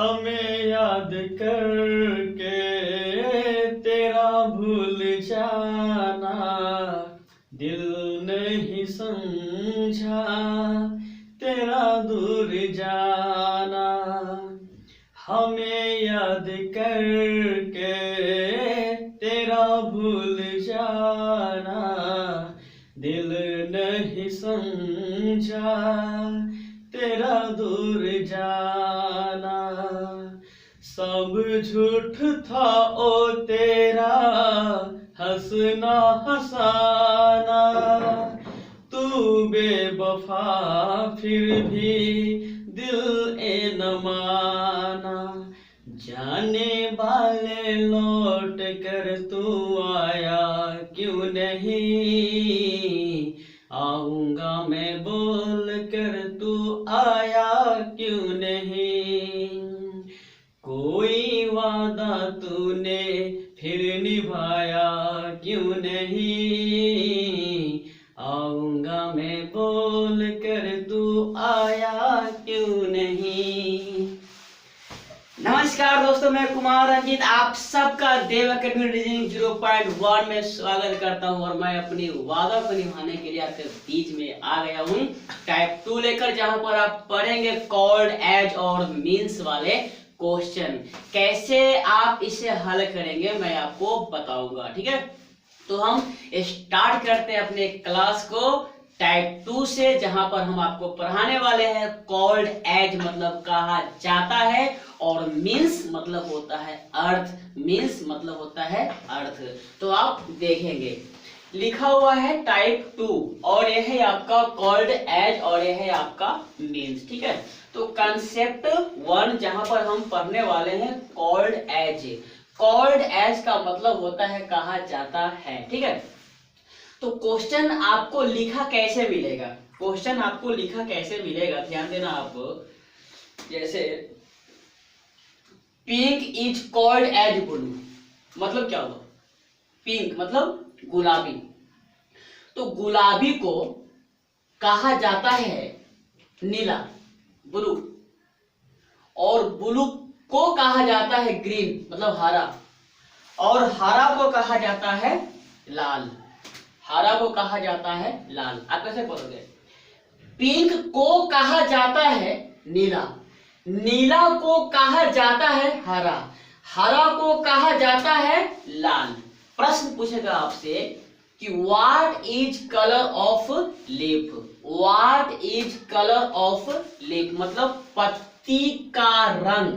हमें याद करके तेरा भूल जाना, दिल नहीं समझा तेरा दूर जाना। हमें याद करके तेरा भूल जाना, दिल नहीं समझा तेरा दूर जाना। सब झूठ था ओ तेरा हंसना हंसाना, तू बेवफा फिर भी दिल ए न माना। जाने वाले लौट कर तू आया क्यों नहीं, आऊंगा मैं बोल कर तू आया क्यों नहीं। कोई वादा तूने फिर निभाया क्यों नहीं, आऊंगा मैं बोल कर तू आया क्यों नहीं। नमस्कार दोस्तों, मैं कुमार रंजीत आप सबका देव अकेडमी रीजनिंग 0.1 में स्वागत करता हूं। और मैं अपनी वादा को निभाने के लिए आपके बीच में आ गया हूं टाइप 2 लेकर, जहां पर आप पढ़ेंगे कॉल्ड एज और मीन्स वाले क्वेश्चन। कैसे आप इसे हल करेंगे मैं आपको बताऊंगा, ठीक है। तो हम स्टार्ट करते हैं अपने क्लास को टाइप 2 से, जहां पर हम आपको पढ़ाने वाले हैं कॉल्ड एज मतलब कहा जाता है, और मीन्स मतलब होता है अर्थ। मीन्स मतलब होता है अर्थ। तो आप देखेंगे लिखा हुआ है टाइप 2, और यह है आपका कॉल्ड एज और यह है आपका मीन्स, ठीक है। तो कंसेप्ट 1 जहां पर हम पढ़ने वाले हैं कॉल्ड एज। कॉल्ड एज का मतलब होता है कहा जाता है, ठीक है। तो क्वेश्चन आपको लिखा कैसे मिलेगा, क्वेश्चन आपको लिखा कैसे मिलेगा, ध्यान देना आप। जैसे pink is called as blue, मतलब क्या हुआ, पिंक मतलब गुलाबी। तो गुलाबी को कहा जाता है नीला, ब्लू, और ब्लू को कहा जाता है ग्रीन मतलब हरा, और हरा को कहा जाता है लाल। हरा को कहा जाता है लाल। आप कैसे बोलोगे, पिंक को कहा जाता है नीला, नीला को कहा जाता है हरा, हरा को कहा जाता है लाल। प्रश्न पूछेगा आपसे कि what is colour of leaf. What is colour of leaf मतलब पत्ती का रंग।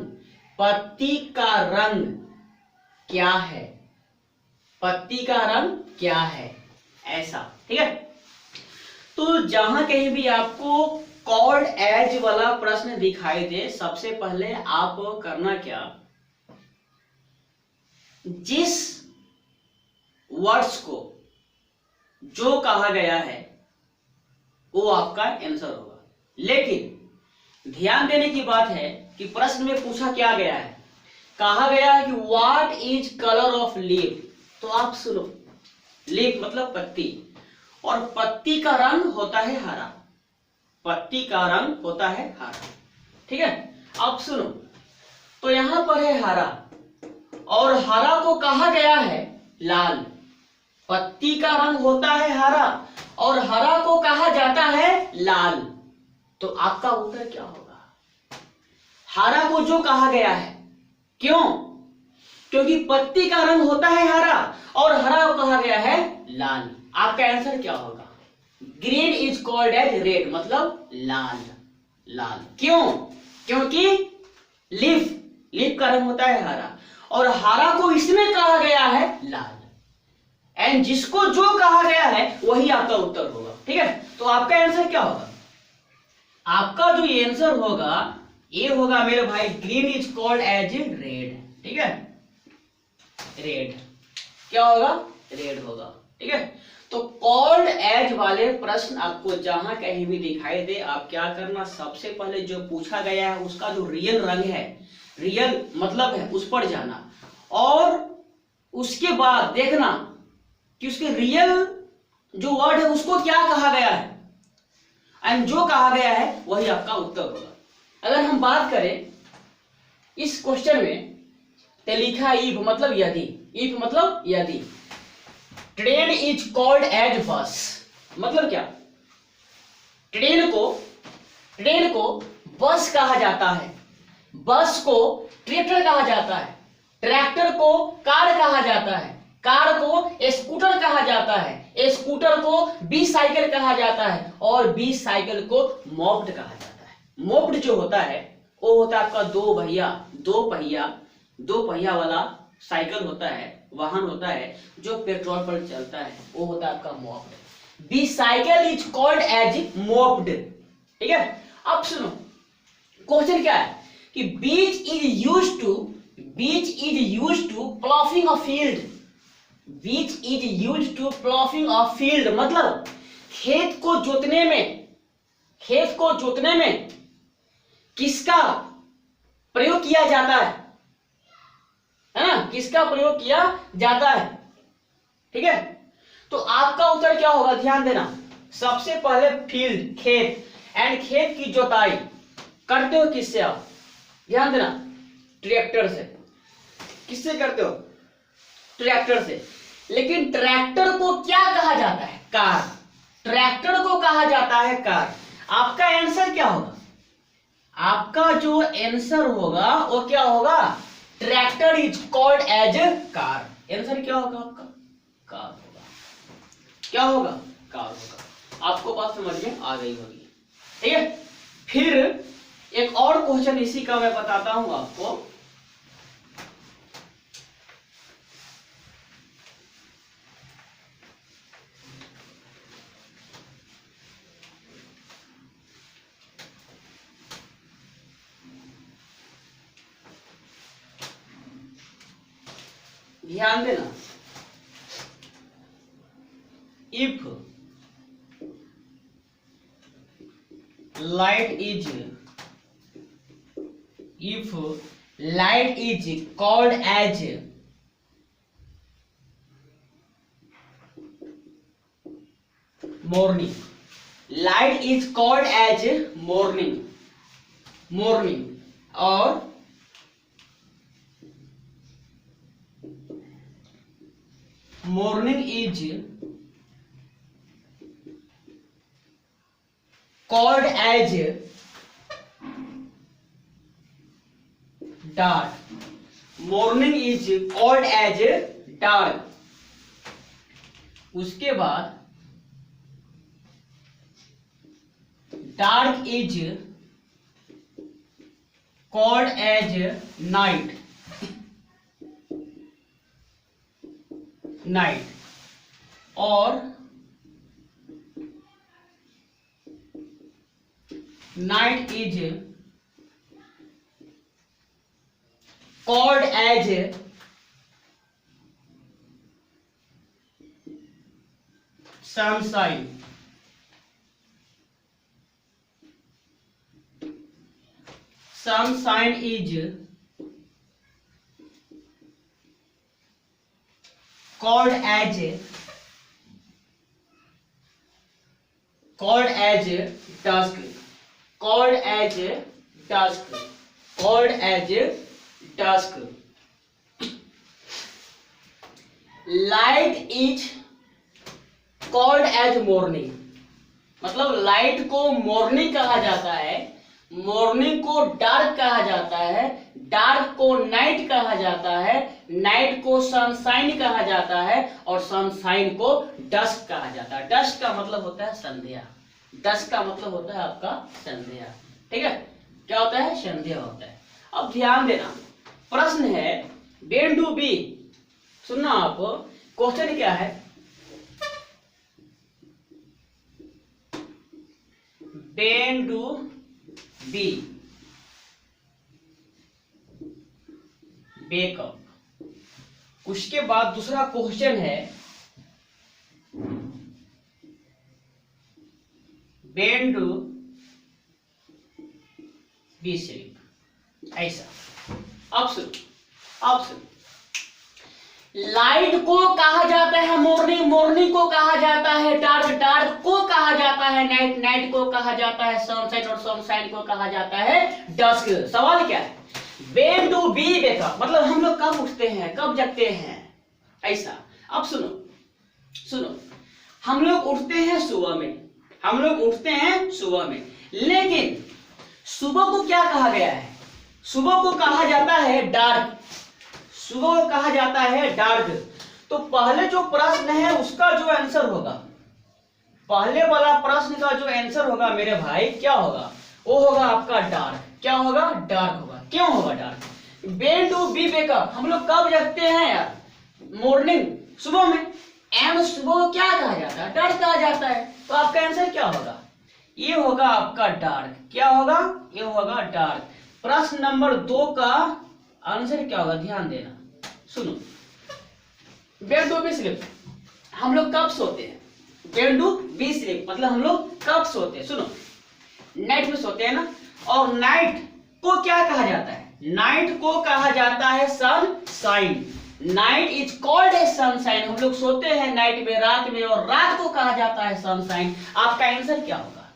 पत्ती का रंग क्या है, पत्ती का रंग क्या है, ऐसा, ठीक है। तो जहां कहीं भी आपको कॉल्ड एज वाला प्रश्न दिखाई दे, सबसे पहले आप करना क्या, जिस वर्ड्स को जो कहा गया है वो आपका आंसर होगा। लेकिन ध्यान देने की बात है कि प्रश्न में पूछा क्या गया है, कहा गया है कि what is colour of leaf. तो आप सुनो, लीफ मतलब पत्ती, और पत्ती का रंग होता है हरा, पत्ती का रंग होता है हरा, ठीक है। अब सुनो, तो यहां पर है हरा, और हरा को कहा गया है लाल। पत्ती का रंग होता है हरा, और हरा को कहा जाता है लाल। तो आपका उत्तर क्या होगा, हरा को जो कहा गया है, क्यों, क्योंकि पत्ती का रंग होता है हरा और हरा को कहा गया है लाल। आपका आंसर क्या होगा, green is called as red मतलब लाल। लाल क्यों, क्योंकि लीफ, लीफ का रंग होता है हरा, और हरा को इसमें कहा गया है लाल, एंड जिसको जो कहा गया है वही आपका उत्तर होगा, ठीक है। तो आपका आंसर क्या होगा, आपका जो आंसर होगा ये होगा मेरे भाई, green is called as red, ठीक है। रेड क्या होगा, रेड होगा, ठीक है। तो कॉल्ड एज वाले प्रश्न आपको जहां कहीं भी दिखाई दे, आप क्या करना, सबसे पहले जो पूछा गया है उसका जो रियल रंग है, रियल मतलब है, उस पर जाना, और उसके बाद देखना कि उसके रियल जो वर्ड है उसको क्या कहा गया है, एंड जो कहा गया है वही आपका उत्तर होगा। अगर हम बात करें इस क्वेश्चन में ते लिखा इफ मतलब यदि, इफ मतलब यदि ट्रेन इज कॉल्ड एज बस, मतलब क्या, ट्रेन को बस कहा जाता है, बस को ट्रैक्टर कहा जाता है, ट्रैक्टर को कार कहा जाता है, कार को स्कूटर कहा जाता है, स्कूटर को बी साइकिल कहा जाता है और बी साइकिल को मोप्ड कहा जाता है। मोप्ड जो होता है वो होता है आपका दो पहिया वाला साइकिल होता है, वाहन होता है जो पेट्रोल पर चलता है, वो होता है आपका moped. Bicycle is called as moped, ठीक है। अब सुनो क्वेश्चन क्या है कि beach is used to ploughing a field, beach is used to ploughing a field मतलब खेत को जोतने में किसका प्रयोग किया जाता है ना, किसका प्रयोग किया जाता है, ठीक है। तो आपका उत्तर क्या होगा, ध्यान देना। सबसे पहले फील्ड खेत, एंड खेत की जोताई करते हो किससे आप, ध्यान देना, ट्रैक्टर से। किससे करते हो, ट्रैक्टर से। लेकिन ट्रैक्टर को क्या कहा जाता है, कार, ट्रैक्टर को कहा जाता है कार। आपका आंसर क्या होगा, आपका जो आंसर होगा वो क्या होगा, tractor is called as car. Answer क्या होगा आपका, कार होगा। क्या होगा, कार होगा। आपको बात समझ में आ गई होगी, ठीक है। फिर एक और क्वेश्चन इसी का मैं बताता हूं आपको। ध्यान देना, if light is called as morning, light is called as morning और morning is called as dark, morning is called as dark। उसके बाद dark is called as night, और night is called as sunshine, sunshine is called as dusk, light is called as morning, मतलब light को morning कहा जाता है, morning को dark कहा जाता है, डार्क को नाइट कहा जाता है, नाइट को सनशाइन कहा जाता है और सनशाइन को डस्क कहा जाता है। डस्क का मतलब होता है संध्या, डस्क का मतलब होता है आपका संध्या, ठीक है। क्या होता है, संध्या होता है। अब ध्यान देना, प्रश्न है व्हेन डू बी, सुनना आप, क्वेश्चन क्या है, व्हेन डू बी वेकअप। उसके बाद दूसरा क्वेश्चन है व्हेन डू बी स्लीप। ऐसा ऑप्शन लाइट को कहा जाता है मॉर्निंग, मॉर्निंग को कहा जाता है डार्क, डार्क को कहा जाता है नाइट, नाइट को कहा जाता है सनशाइन और सनशाइन को कहा जाता है डस्क। सवाल क्या है, When do we wake up मतलब हम लोग कब उठते हैं, कब जगते हैं, ऐसा। अब सुनो सुनो, हम लोग उठते हैं सुबह में, हम लोग उठते हैं सुबह में, लेकिन सुबह को क्या कहा गया है? सुबह को कहा जाता है डार्क, सुबह को कहा जाता है डार्क। तो पहले जो प्रश्न है उसका जो आंसर होगा, पहले वाला प्रश्न का जो आंसर होगा मेरे भाई क्या होगा? वो होगा आपका डार्क। क्या होगा? डार्क होगा। क्यों होगा dark? When do we wake up हम लोग कब जगते हैं यार? मॉर्निंग, सुबह में। एंड सुबह को क्या कहा जाता है? डार्क कहा जाता है। तो आपका आंसर क्या होगा? ये होगा आपका डार्क। क्या होगा? ये होगा डार्क। प्रश्न नंबर 2 का आंसर क्या होगा? ध्यान देना, सुनो। When do we sleep हम लोग कब सोते हैं? When do we sleep मतलब हम लोग कब सोते हैं? सुनो, नाइट में सोते हैं ना। और नाइट को क्या कहा जाता है? नाइट को कहा जाता है sunshine. Night is called a sunshine. हम लोग सोते हैं नाइट में, रात में, और रात को कहा जाता है सनशाइन। आपका आंसर क्या होगा?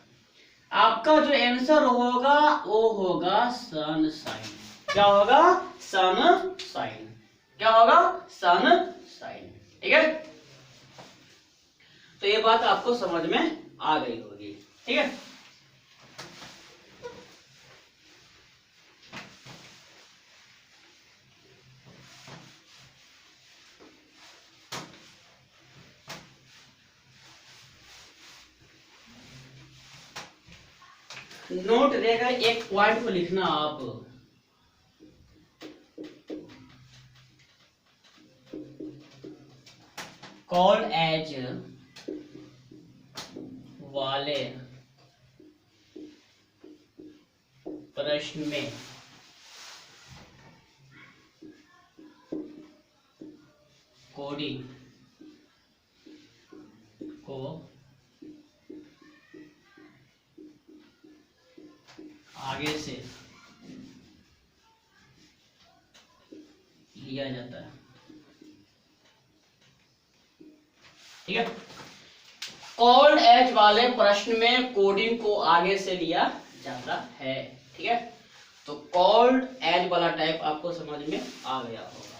आपका जो आंसर होगा वो होगा सनशाइन। क्या होगा? सनशाइन। क्या होगा? सनशाइन। ठीक है, तो ये बात आपको समझ में आ गई होगी। ठीक है, नोट रहेगा, एक पॉइंट को लिखना आप। कॉल एज वाले प्रश्न में कोडिंग को आगे से लिया जाता है। ठीक है, कॉल्ड एज वाले प्रश्न में कोडिंग को आगे से लिया जाता है। ठीक है, तो कॉल्ड एज वाला टाइप आपको समझ में आ गया होगा।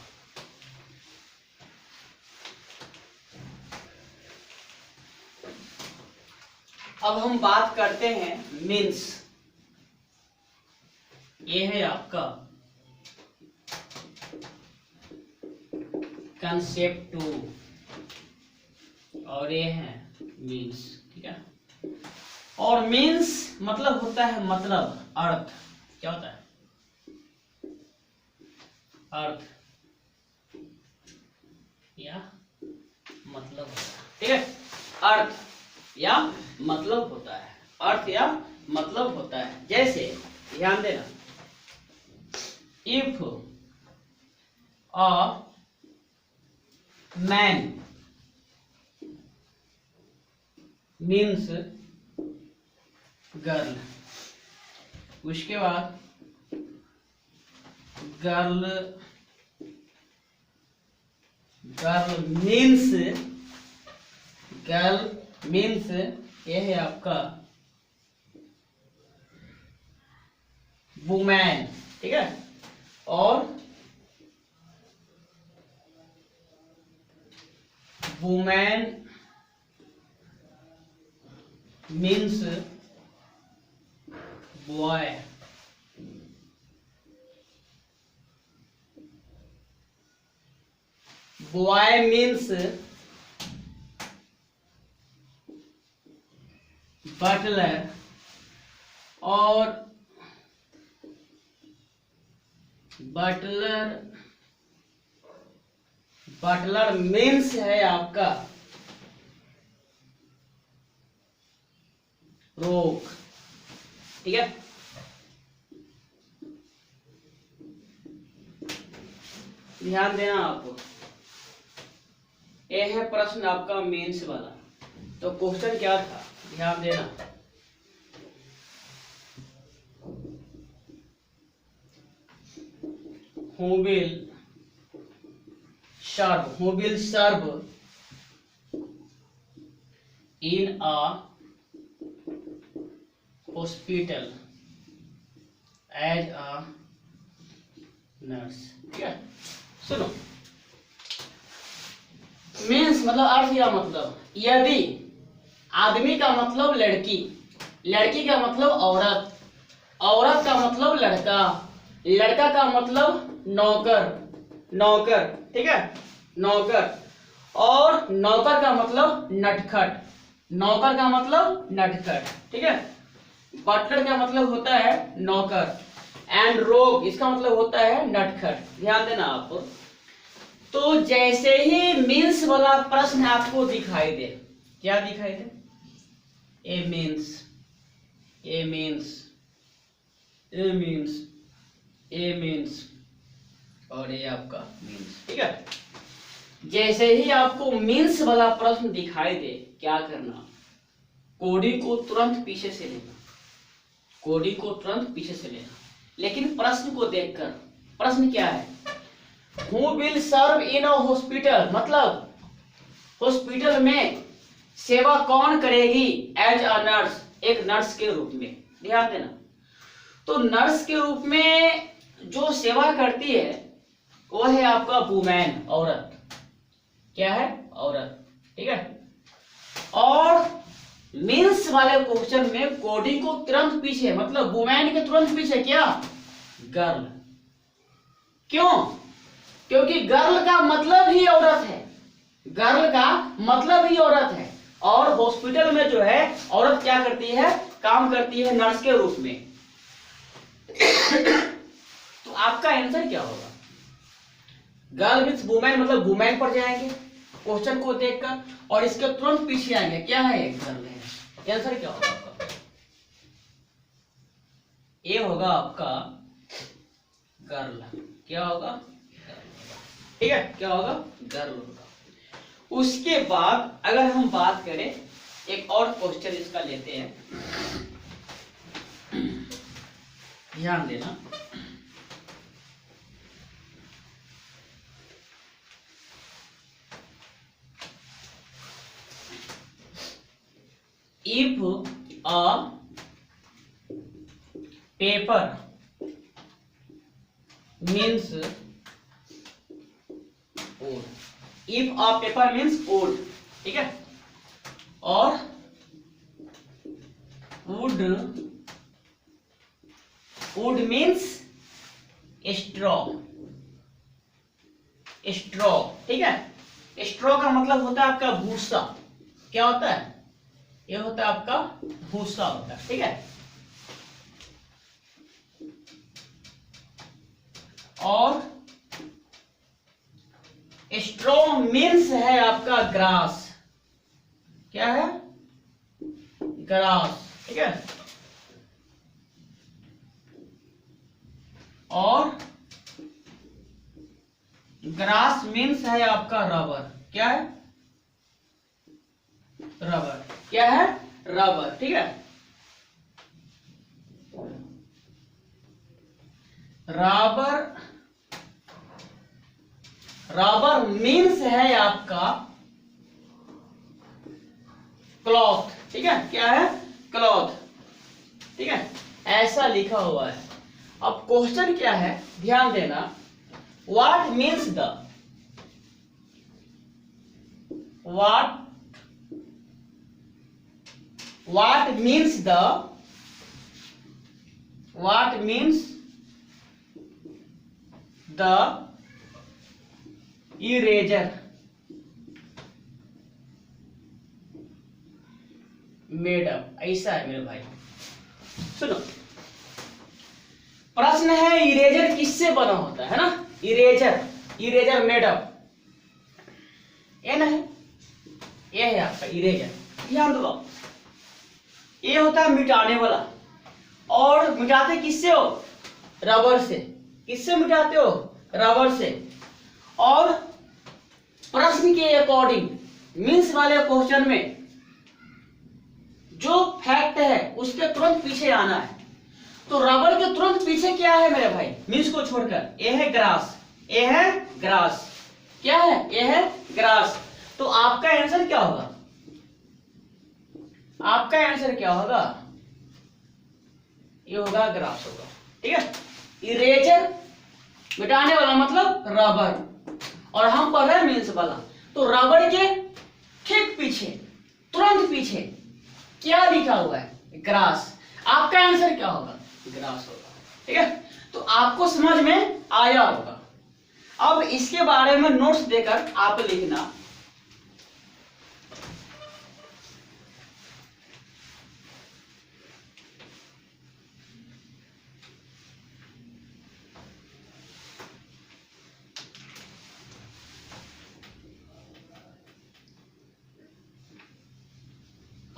अब हम बात करते हैं मीन्स। ये है आपका कंसेप्ट 2 और ये है मीन्स। ठीक है, और मीन्स मतलब होता है मतलब, अर्थ। क्या होता है? अर्थ या मतलब होता है। ठीक है, अर्थ या मतलब होता है, अर्थ या मतलब होता है। जैसे ध्यान देना, if a man means girl, उसके बाद गर्ल मीन्स ये है आपका वुमेन। ठीक है, और women means boy. Boy means butler, और बटलर मीन्स है आपका रोक। ठीक है, ध्यान देना आपको। ये है प्रश्न आपका मीन्स वाला। तो क्वेश्चन क्या था? ध्यान देना, who will serve in a hospital as a nurse. ठीक है, सुनो, मीन्स मतलब अर्थ या मतलब, यदि आदमी का मतलब लड़की, लड़की का मतलब औरत, औरत का मतलब लड़का, लड़का का मतलब नौकर, नौकर, ठीक है, नौकर, और नौकर का मतलब नटखट, नौकर का मतलब नटखट, ठीक है। बटलर का मतलब होता है नौकर, एंड रोग इसका मतलब होता है नटखट, ध्यान देना आप। तो जैसे ही मीन्स वाला प्रश्न आपको दिखाई दे, क्या दिखाई दे, ए मीन्स, ए मीन्स, ए मीन्स, ए मीन्स, और ये आपका मीन्स, ठीक है। जैसे ही आपको मीन्स वाला प्रश्न दिखाई दे, क्या करना, कोडी को तुरंत पीछे से लेना, कोडी को तुरंत पीछे से लेना। लेकिन प्रश्न को देखकर, प्रश्न क्या है, who will serve in a hospital, मतलब हॉस्पिटल में सेवा कौन करेगी, एज अ नर्स, एक नर्स के रूप में, ध्यान देना। तो नर्स के रूप में जो सेवा करती है वो है आपका वुमेन, औरत, क्या है, औरत, ठीक है। और मीन्स वाले क्वेश्चन में कोडी को तुरंत पीछे, मतलब वुमेन के तुरंत पीछे क्या, गर्ल। क्यों, क्योंकि गर्ल का मतलब ही औरत है, गर्ल का मतलब ही औरत है, और हॉस्पिटल में जो है औरत क्या करती है, काम करती है नर्स के रूप में। तो आपका आंसर क्या होगा, गर्ल विथ वुमेन, मतलब वुमेन पर जाएंगे क्वेश्चन को देखकर, और इसके तुरंत पीछे आएंगे, क्या है, गर्ल है। आंसर क्या होगा आपका, ये होगा आपका गर्ल, क्या होगा, ठीक है, क्या होगा, गर्ल होगा। उसके बाद अगर हम बात करें, एक और क्वेश्चन इसका लेते हैं, ध्यान देना। If a paper means wood, if a paper means wood, ठीक है, और wood, wood means straw, straw, ठीक है। straw का मतलब होता है आपका भूसा, क्या होता है, ये होता है आपका भूसा होता है, ठीक है। और स्ट्रॉ मीन्स है आपका ग्रास, क्या है, ग्रास, ठीक है। और ग्रास मीन्स है आपका रबर, क्या है, रबर, क्या है, रबर, ठीक है। रबर, रबर मीन्स है आपका क्लॉथ, ठीक है, क्या है, क्लॉथ, ठीक है, ऐसा लिखा हुआ है। अब क्वेश्चन क्या है, ध्यान देना, what means the, what means the, what means the eraser made up, ऐसा है मेरे भाई। सुनो, प्रश्न है इरेजर किससे बना होता है ना, इरेजर, इरेजर मेड अप, ये ना है, ये है आपका इरेजर, ध्यान दो। ये होता है मिटाने वाला, और मिटाते किससे हो, रबर से, किससे मिटाते हो, रबर से। और प्रश्न के अकॉर्डिंग मीन्स वाले क्वेश्चन में जो फैक्ट है उसके तुरंत पीछे आना है। तो रबर के तुरंत पीछे क्या है मेरे भाई, मीन्स को छोड़कर, ये है ग्रास, ये है ग्रास, क्या है, ये है ग्रास। तो आपका आंसर क्या होगा, आपका आंसर क्या होगा, ये होगा ग्रास होगा, ठीक है। इरेजर मिटाने वाला मतलब रबड़, और हम पढ़ रहे हैं मीन्स वाला। तो रबड़ के ठीक पीछे, तुरंत पीछे क्या लिखा हुआ है? ग्रास। आपका आंसर क्या होगा? ग्रास होगा। ठीक है, तो आपको समझ में आया होगा। अब इसके बारे में नोट्स देकर आप लिखना।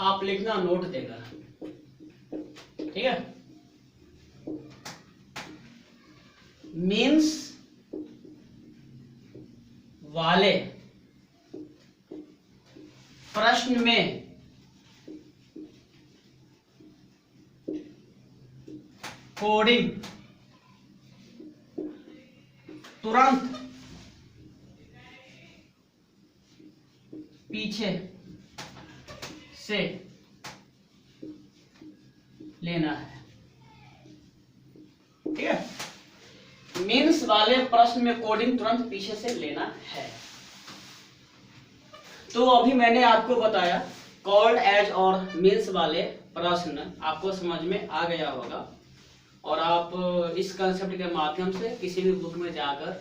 आप लिखना नोट देकर, ठीक है। मीन्स वाले प्रश्न में कोडिंग तुरंत पीछे से लेना है। ठीक है, मीन्स वाले प्रश्न में कोडिंग तुरंत पीछे से लेना है। तो अभी मैंने आपको बताया कॉल्ड एज और मीन्स वाले प्रश्न आपको समझ में आ गया होगा, और आप इस कंसेप्ट के माध्यम से किसी भी बुक में जाकर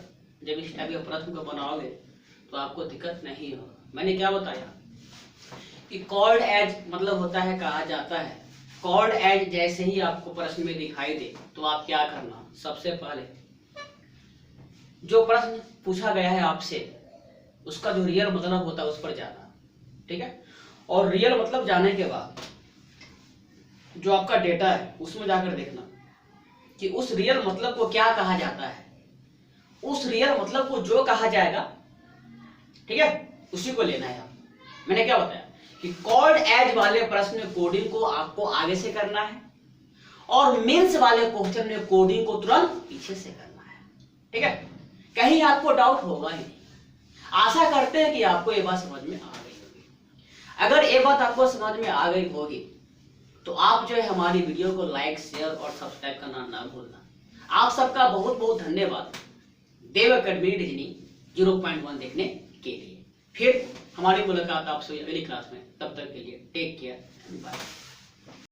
जब इस टाइप के प्रश्न को बनाओगे तो आपको दिक्कत नहीं होगा। मैंने क्या बताया कि कॉल्ड एज मतलब होता है कहा जाता है। कॉल्ड एज जैसे ही आपको प्रश्न में दिखाई दे तो आप क्या करना, सबसे पहले जो प्रश्न पूछा गया है आपसे उसका जो रियल मतलब होता है उस पर जाना। ठीक है, और रियल मतलब जाने के बाद जो आपका डेटा है उसमें जाकर देखना कि उस रियल मतलब को क्या कहा जाता है। उस रियल मतलब को जो कहा जाएगा, ठीक है, उसी को लेना है। मैंने क्या बताया कि कॉल्ड एज वाले प्रश्न कोडिंग को आपको आगे से करना है, और मीन्स वाले क्वेश्चन में कोडिंग को तुरंत पीछे से करना है। ठीक है, कहीं आपको डाउट होगा ही नहीं। आशा करते हैं कि आपको ये बात समझ में आ गई होगी। अगर ये बात आपको समझ में आ गई होगी तो आप जो है हमारी वीडियो को लाइक, शेयर और सब्सक्राइब करना ना भूलना। आप सबका बहुत बहुत धन्यवाद देव अकेडमी रीजनिंग 0.1 देखने के लिए। फिर हमारी मुलाकात आपसे अगली क्लास में, तब तक के लिए टेक केयर, बाय।